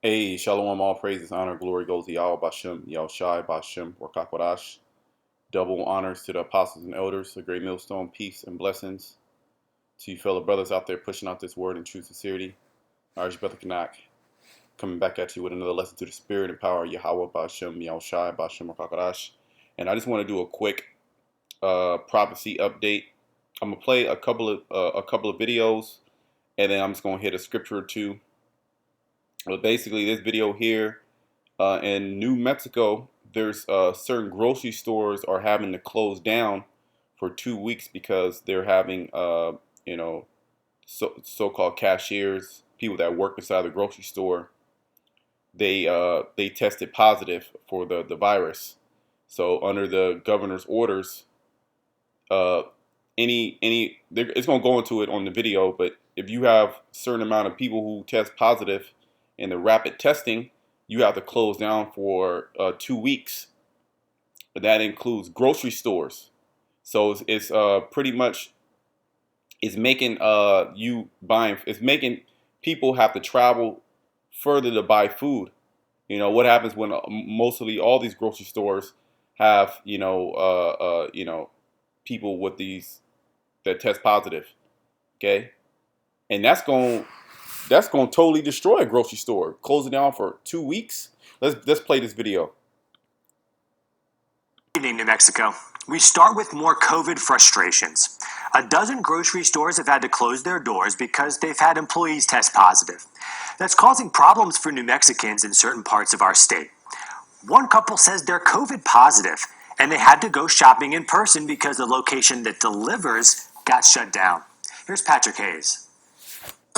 Hey, Shalom, all praises, honor, glory goes to Yahweh Bashem, Yahushai Bashem, Rakakwadash. Double honors to the apostles and elders, a great millstone, peace and blessings to you fellow brothers out there pushing out this word in true sincerity. Irish Brother Kanak coming back at you with another lesson to the spirit and power of Yahweh Bashem, Yahushai Bashem, Rakakwadash. And I just want to do a quick prophecy update. I'm gonna play a couple of videos, and then I'm just gonna hit a scripture or two. But basically, this video here in New Mexico, there's certain grocery stores are having to close down for 2 weeks because they're having, so-called cashiers, people that work inside the grocery store. They tested positive for the virus. So under the governor's orders, uh, it's gonna go into it on the video. But if you have a certain amount of people who test positive in the rapid testing, you have to close down for 2 weeks. But that includes grocery stores. So it's pretty much it's making it's making people have to travel further to buy food. You know what happens when mostly all these grocery stores have people with these that test positive. Okay, and that's going to totally destroy a grocery store. Close it down for 2 weeks. Let's play this video. Good evening, New Mexico. We start with more COVID frustrations. A dozen grocery stores have had to close their doors because they've had employees test positive. That's causing problems for New Mexicans in certain parts of our state. One couple says they're COVID positive, and they had to go shopping in person because the location that delivers got shut down. Here's Patrick Hayes.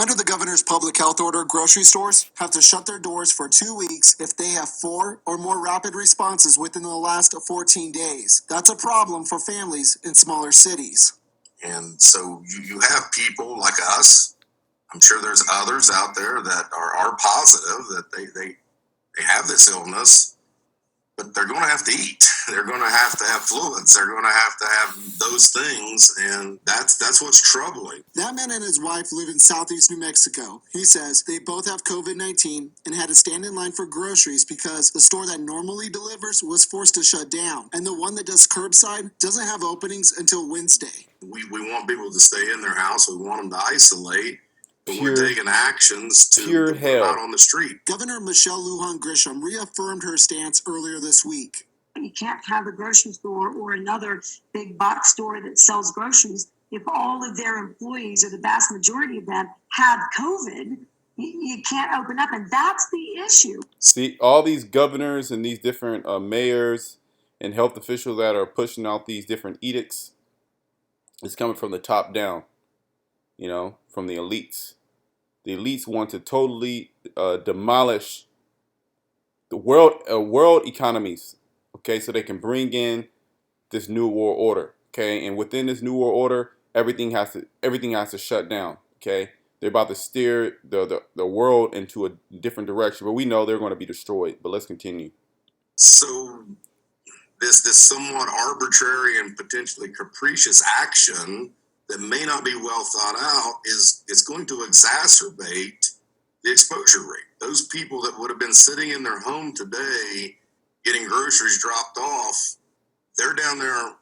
Under the governor's public health order, grocery stores have to shut their doors for 2 weeks if they have 4 or more rapid responses within the last 14 days. That's a problem for families in smaller cities. And so you have people like us. I'm sure there's others out there that are positive, that they have this illness, but they're going to have to eat. They're going to have fluids. They're going to have those things, and that's what's troubling. That man and his wife live in southeast New Mexico. He says they both have COVID-19 and had to stand in line for groceries because the store that normally delivers was forced to shut down, and the one that does curbside doesn't have openings until Wednesday. We want people to stay in their house. We want them to isolate. But we're taking actions to put them out on the street. Governor Michelle Lujan Grisham reaffirmed her stance earlier this week. You can't have a grocery store or another big box store that sells groceries if all of their employees, or the vast majority of them, have COVID. You can't open up, and that's the issue. See, all these governors and these different mayors and health officials that are pushing out these different edicts, it's coming from the top down, from the elites. The elites want to totally demolish the world economies, okay, so they can bring in this new world order, okay, and within this new world order, everything has to shut down, okay. They're about to steer the world into a different direction, but we know they're going to be destroyed. But let's continue. So this somewhat arbitrary and potentially capricious action that may not be well thought out is going to exacerbate the exposure rate. Those people that would have been sitting in their home today getting groceries dropped off, they're down there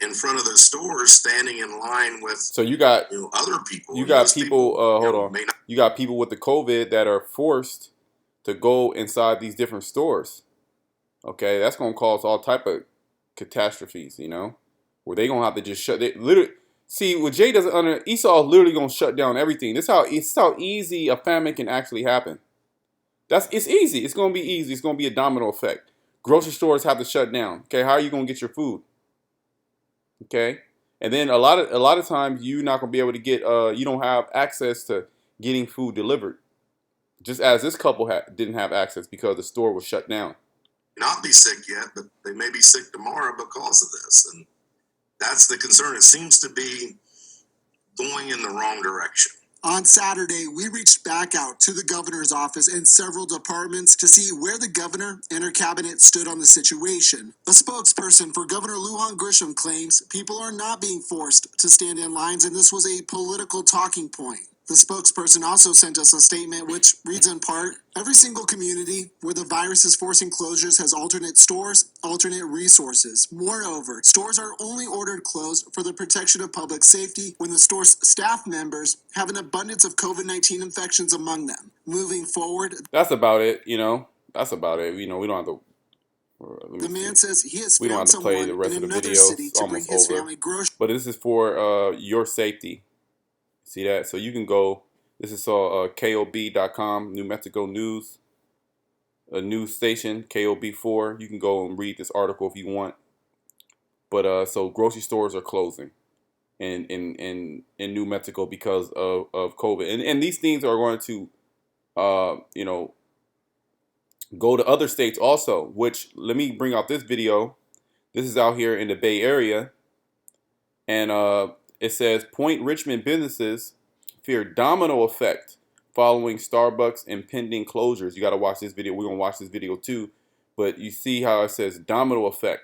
in front of those stores standing in line with other people. You got people hold on. You got people with the COVID that are forced to go inside these different stores. Okay, that's going to cause all type of catastrophes, where they're going to have to just see, what Jay doesn't Esau is literally going to shut down everything. This is how easy a famine can actually happen. It's easy. It's going to be easy. It's going to be a domino effect. Grocery stores have to shut down. Okay, how are you going to get your food? Okay, and then a lot of times you're not going to be able to get. You don't have access to getting food delivered. Just as this couple didn't have access because the store was shut down. Not be sick yet, but they may be sick tomorrow because of this, and that's the concern. It seems to be going in the wrong direction. On Saturday, we reached back out to the governor's office and several departments to see where the governor and her cabinet stood on the situation. A spokesperson for Governor Lujan Grisham claims people are not being forced to stand in lines, and this was a political talking point. The spokesperson also sent us a statement which reads in part, every single community where the virus is forcing closures has alternate stores, alternate resources. Moreover, stores are only ordered closed for the protection of public safety when the store's staff members have an abundance of COVID-19 infections among them. Moving forward, That's about it, you know. That's about it. You know, we don't have to. the man says he has We don't found have to play someone the rest in of the another video. city It's to bring almost his over. family groceries. But this is for your safety. See that? So you can go. This is KOB.com, New Mexico News, a news station, KOB4. You can go and read this article if you want. But so grocery stores are closing in New Mexico because of COVID, and these things are going to you know, go to other states also. Which, let me bring out this video. This is out here in the Bay Area, and it says Point Richmond businesses fear domino effect following Starbucks impending closures. You got to watch this video. We're gonna watch this video too, but you see how it says domino effect,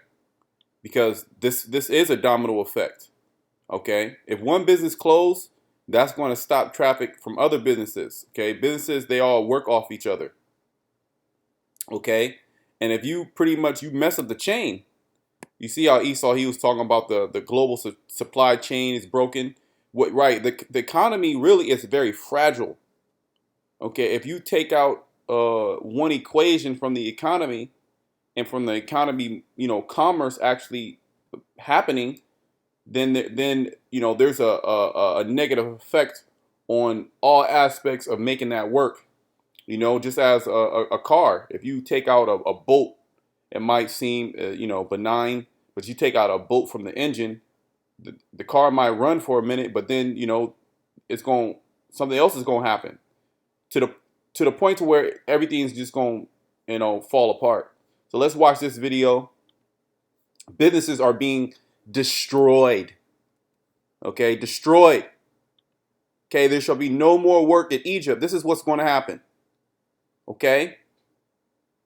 because this is a domino effect. Okay, if one business closed, that's going to stop traffic from other businesses. Okay, businesses, they all work off each other. Okay, and if you pretty much you mess up the chain, you see how Esau, he was talking about the global supply chain is broken. What, right? The economy really is very fragile. Okay, if you take out one equation from the economy, and from the economy, you know, commerce actually happening, then you know there's a negative effect on all aspects of making that work. You know, just as a car, if you take out a bolt, it might seem you know, benign, but you take out a bolt from the engine, the car might run for a minute, but then, you know, something else is going to happen to the point to where everything's just going to, you know, fall apart. So let's watch this video. Businesses are being destroyed. Okay, destroyed. Okay, there shall be no more work in Egypt. This is what's going to happen. Okay,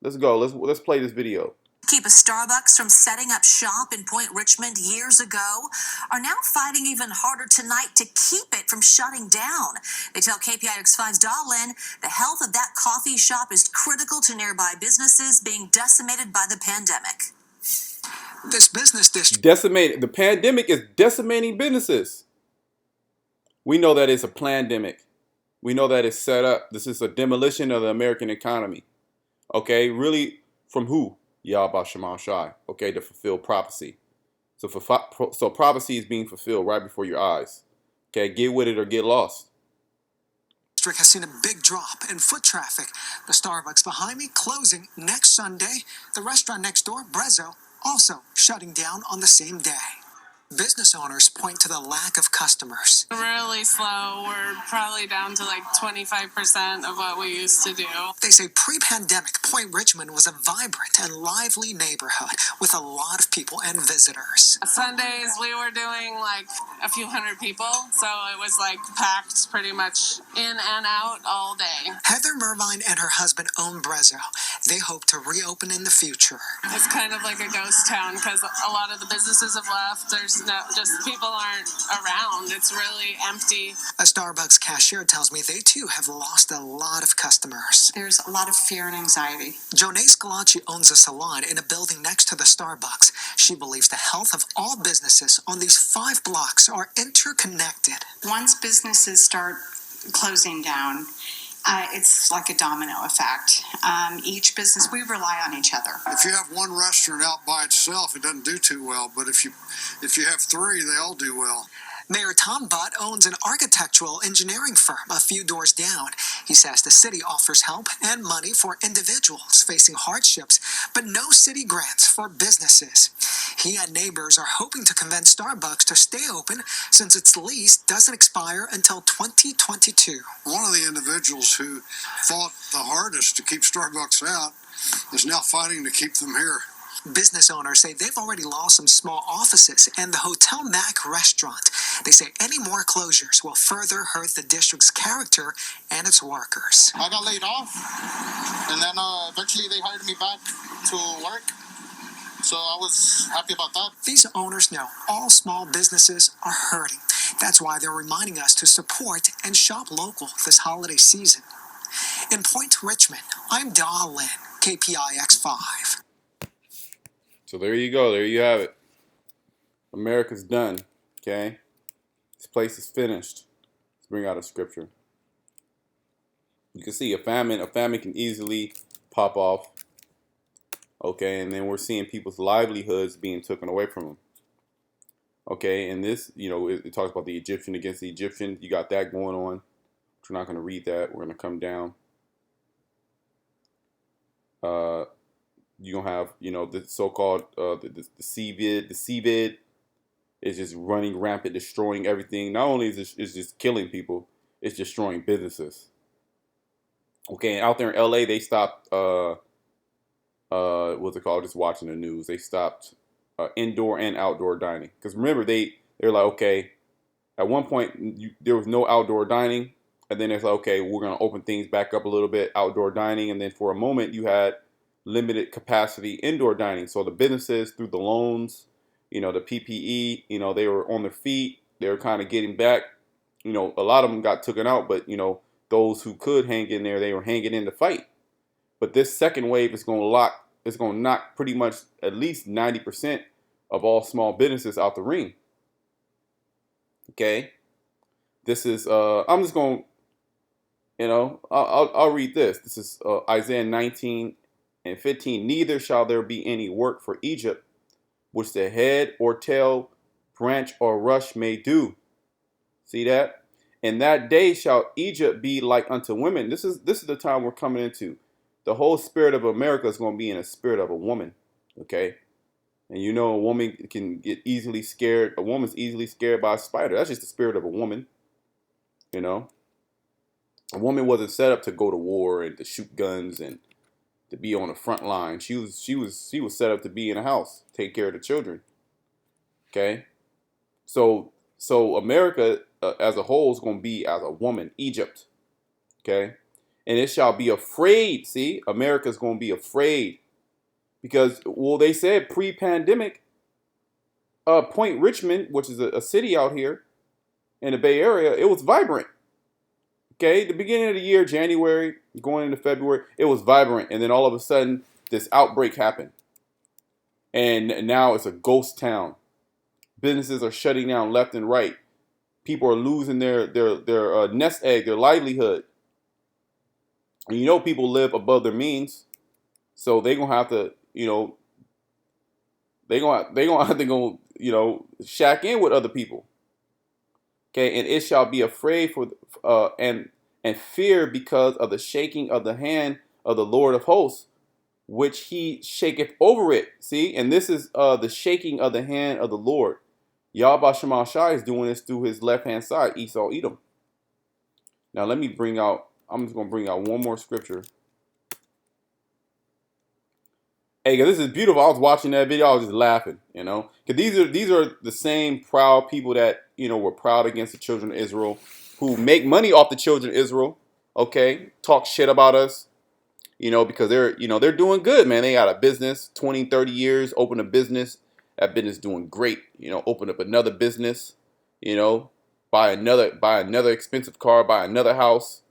let's go. Let's play this video. Keep a Starbucks from setting up shop in Point Richmond years ago are now fighting even harder tonight to keep it from shutting down. They tell KPIX5's Dahlin the health of that coffee shop is critical to nearby businesses being decimated by the pandemic. This business district Decimated. The pandemic is decimating businesses. We know that it's a pandemic. We know that it's set up. This is a demolition of the American economy. Okay, really, from who? Yahweh Shema Shai. Okay, to fulfill prophecy. So prophecy is being fulfilled right before your eyes. Okay, get with it or get lost. district has seen a big drop in foot traffic. The Starbucks behind me closing next Sunday. The restaurant next door, Brezzo, also shutting down on the same day. Business owners point to the lack of customers. Really slow. We're probably down to like 25% of what we used to do. They say pre-pandemic, Point Richmond was a vibrant and lively neighborhood with a lot of people and visitors. Sundays we were doing like a few hundred people, so it was like packed pretty much in and out all day. Heather Mervine and her husband own Brezzo. They hope to reopen in the future. It's kind of like a ghost town because a lot of the businesses have left. There's no, just people aren't around. It's really empty. A Starbucks cashier tells me they too have lost a lot of customers. There's a lot of fear and anxiety. Jonae Scalacci owns a salon in a building next to the Starbucks. She believes the health of all businesses on these 5 blocks are interconnected. Once businesses start closing down, it's like a domino effect. Each business, we rely on each other. If you have one restaurant out by itself, it doesn't do too well. But if you have 3, they all do well. Mayor Tom Butt owns an architectural engineering firm a few doors down. He says the city offers help and money for individuals facing hardships, but no city grants for businesses. He and neighbors are hoping to convince Starbucks to stay open since its lease doesn't expire until 2022. One of the individuals who fought the hardest to keep Starbucks out is now fighting to keep them here. Business owners say they've already lost some small offices and the Hotel Mac restaurant. They say any more closures will further hurt the district's character and its workers. I got laid off, and then eventually they hired me back to work. So I was happy about that. These owners know all small businesses are hurting. That's why they're reminding us to support and shop local this holiday season. In Point Richmond, I'm Don Lynn, KPIX5. So there you go. There you have it. America's done. Okay? This place is finished. Let's bring out a scripture. You can see a famine can easily pop off. Okay, and then we're seeing people's livelihoods being taken away from them. Okay, and this, it talks about the Egyptian against the Egyptian. You got that going on. We're not going to read that. We're going to come down. You're going to have, the so-called, the CVID. The CVID is just running rampant, destroying everything. Not only is it just killing people, it's destroying businesses. Okay, and out there in LA, they stopped, what's it called? Just watching the news. They stopped indoor and outdoor dining. Because remember, they're like, okay, at one point, there was no outdoor dining. And then it's like, okay, we're going to open things back up a little bit, outdoor dining. And then for a moment, you had limited capacity indoor dining. So the businesses, through the loans, the PPE, they were on their feet. They were kind of getting back. A lot of them got taken out, but, those who could hang in there, they were hanging in the fight. But this second wave is going to knock pretty much at least 90% of all small businesses out the ring. Okay. This is, I'm just going to, I'll read this. This is Isaiah 19:15. Neither shall there be any work for Egypt, which the head or tail, branch or rush may do. See that? In that day shall Egypt be like unto women. This is the time we're coming into. The whole spirit of America is going to be in a spirit of a woman. Okay? And a woman can get easily scared. A woman's easily scared by a spider. That's just the spirit of a woman. A woman wasn't set up to go to war and to shoot guns and to be on the front line. She was set up to be in a house, take care of the children. Okay? So America as a whole is going to be as a woman, Egypt. Okay? And it shall be afraid. See, America's going to be afraid. Because, they said pre-pandemic, Point Richmond, which is a city out here in the Bay Area, it was vibrant. Okay, the beginning of the year, January, going into February, it was vibrant. And then all of a sudden, this outbreak happened. And now it's a ghost town. Businesses are shutting down left and right. People are losing their nest egg, their livelihood. And people live above their means. So they're going to have to, they're going to have to go, shack in with other people. Okay, and it shall be afraid and fear because of the shaking of the hand of the Lord of hosts, which he shaketh over it. See, and this is the shaking of the hand of the Lord. Yahweh Shema Shai is doing this through his left-hand side, Esau Edom. Now I'm just going to bring out one more scripture. Hey, this is beautiful. I was watching that video. I was just laughing, because these are the same proud people that, were proud against the children of Israel, who make money off the children of Israel. Okay. Talk shit about us, because they're doing good, man. They got a business, 20, 30 years, open a business. That business doing great. Open up another business, buy another expensive car, buy another house,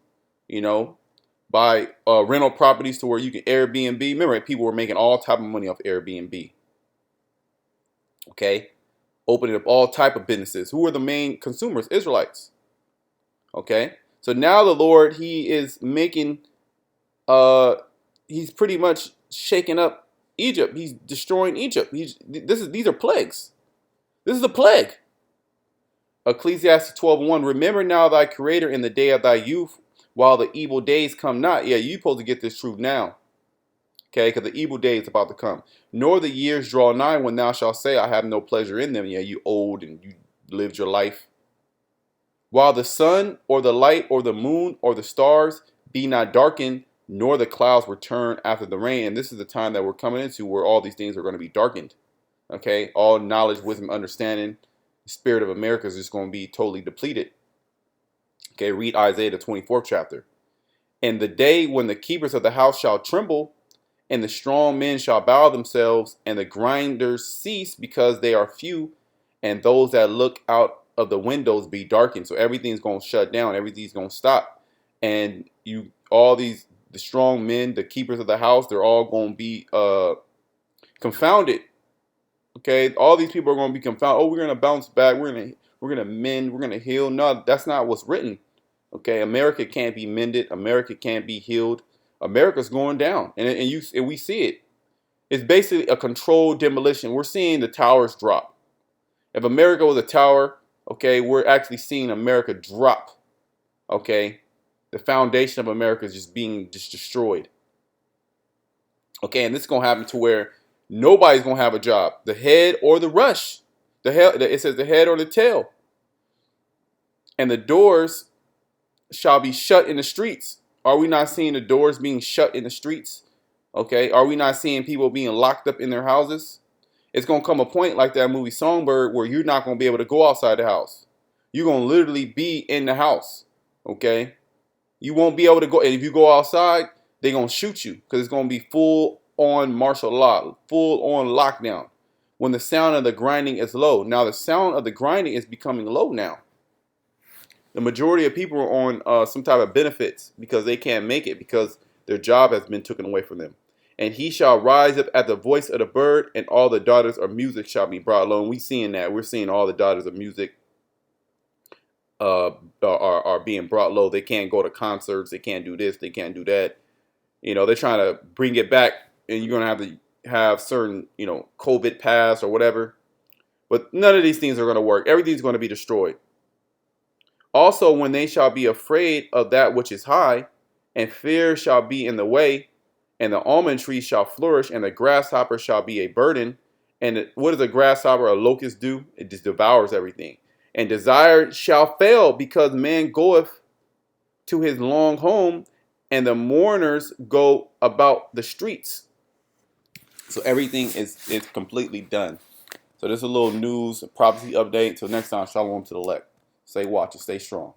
buy rental properties to where you can Airbnb. Remember, people were making all type of money off Airbnb. Okay. Opening up all type of businesses. Who are the main consumers? Israelites. Okay. So now the Lord, he is making, he's pretty much shaking up Egypt. He's destroying Egypt. These are plagues. This is a plague. Ecclesiastes 12:1. Remember now thy creator in the day of thy youth, while the evil days come not. Yeah, you're supposed to get this truth now. Okay, because the evil day is about to come. Nor the years draw nigh when thou shalt say, I have no pleasure in them. Yeah, you old and you lived your life. While the sun or the light or the moon or the stars be not darkened, nor the clouds return after the rain. And this is the time that we're coming into where all these things are going to be darkened. Okay, all knowledge, wisdom, understanding, the spirit of America is just going to be totally depleted. Okay, read Isaiah the 24th chapter. And the day when the keepers of the house shall tremble, and the strong men shall bow themselves, and the grinders cease because they are few, and those that look out of the windows be darkened. So everything's going to shut down. Everything's going to stop. And the strong men, the keepers of the house, they're all going to be confounded. Okay, all these people are going to be confounded. Oh, we're going to bounce back. We're going to mend. We're going to heal. No, that's not what's written. Okay, America can't be mended. America can't be healed. America's going down, and we see it. It's basically a controlled demolition. We're seeing the towers drop. If America was a tower, okay, we're actually seeing America drop. Okay, the foundation of America is just being destroyed. Okay, and this is gonna happen to where nobody's gonna have a job. The head or the rush. It says the head or the tail. And the doors shall be shut in the streets. Are we not seeing the doors being shut in the streets? Okay, are we not seeing people being locked up in their houses? It's going to come a point like that movie Songbird where you're not going to be able to go outside the house. You're going to literally be in the house. Okay, you won't be able to go. And if you go outside, they're going to shoot you because it's going to be full on martial law, full on lockdown. When the sound of the grinding is low. Now the sound of the grinding is becoming low now. The majority of people are on some type of benefits because they can't make it because their job has been taken away from them. And he shall rise up at the voice of the bird, and all the daughters of music shall be brought low. And we're seeing that. We're seeing all the daughters of music are being brought low. They can't go to concerts. They can't do this. They can't do that. You know, they're trying to bring it back, and you're going to have certain, COVID pass or whatever. But none of these things are going to work. Everything's going to be destroyed. Also, when they shall be afraid of that which is high, and fear shall be in the way, and the almond tree shall flourish, and the grasshopper shall be a burden. And what does a grasshopper, a locust do? It just devours everything. And desire shall fail, because man goeth to his long home, and the mourners go about the streets. So everything is completely done. So there's a little news, a prophecy update. Till next time, shalom to the elect. Stay watch and stay strong.